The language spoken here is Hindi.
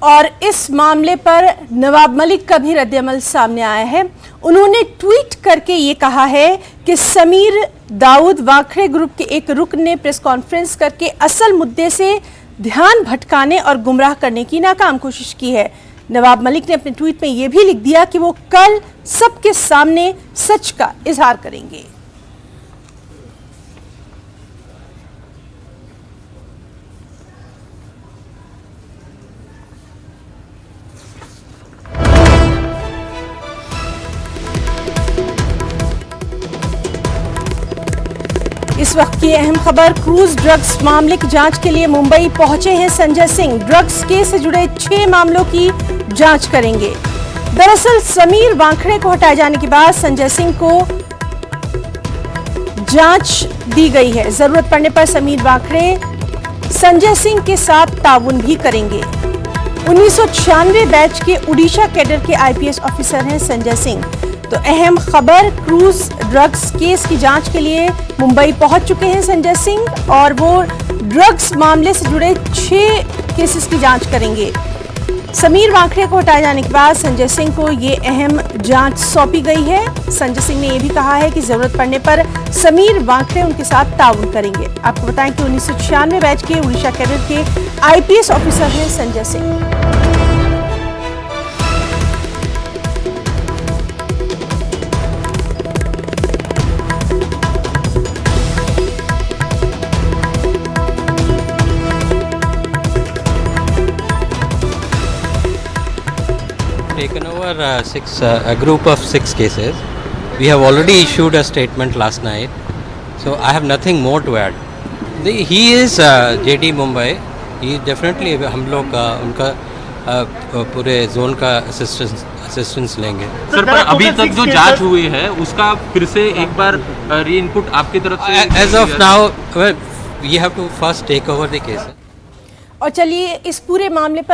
और इस मामले पर नवाब मलिक का भी रद्द-ए-अमल सामने आया है। उन्होंने ट्वीट करके ये कहा है कि समीर दाऊद वाकड़े ग्रुप के एक रुकन ने प्रेस कॉन्फ्रेंस करके असल मुद्दे से ध्यान भटकाने और गुमराह करने की नाकाम कोशिश की है। नवाब मलिक ने अपने ट्वीट में यह भी लिख दिया कि वो कल सबके सामने सच का इजहार करेंगे। इस वक्त की अहम खबर, क्रूज ड्रग्स मामले की जांच के लिए मुंबई पहुंचे हैं संजय सिंह। ड्रग्स केस से जुड़े 6 मामलों की जांच करेंगे। दरअसल समीर वाकड़े को हटाए जाने के बाद संजय सिंह को जांच दी गई है। जरूरत पड़ने पर समीर वाकड़े संजय सिंह के साथ ताउन भी करेंगे। 1996 बैच के उड़ीसा कैडर के आईपीएस ऑफिसर हैं संजय सिंह। तो अहम खबर, क्रूज ड्रग्स केस की जांच के लिए मुंबई पहुंच चुके हैं संजय सिंह और वो ड्रग्स मामले से जुड़े 6 केसेस की जांच करेंगे। समीर वाकड़े को हटाए जाने के बाद संजय सिंह को ये अहम जांच सौंपी गई है। संजय सिंह ने यह भी कहा है कि जरूरत पड़ने पर समीर वाकड़े उनके साथ ताउन करेंगे। आपको बताएं कि 1996 बैच के उड़ीसा कैडर के आईपीएस ऑफिसर हैं Sanjay Singh. Taken over a group of 6 cases. We have already issued a statement last night, so I have nothing more to add. He is JD Mumbai. He definitely हम लोग उनका पूरे जोन का असिस्टेंस लेंगे। सर, पर अभी तक जो जांच हुई है उसका फिर से एक बार री इनपुट आपकी तरफ से? As of now, we have to first take over the case. और चलिए इस पूरे मामले पर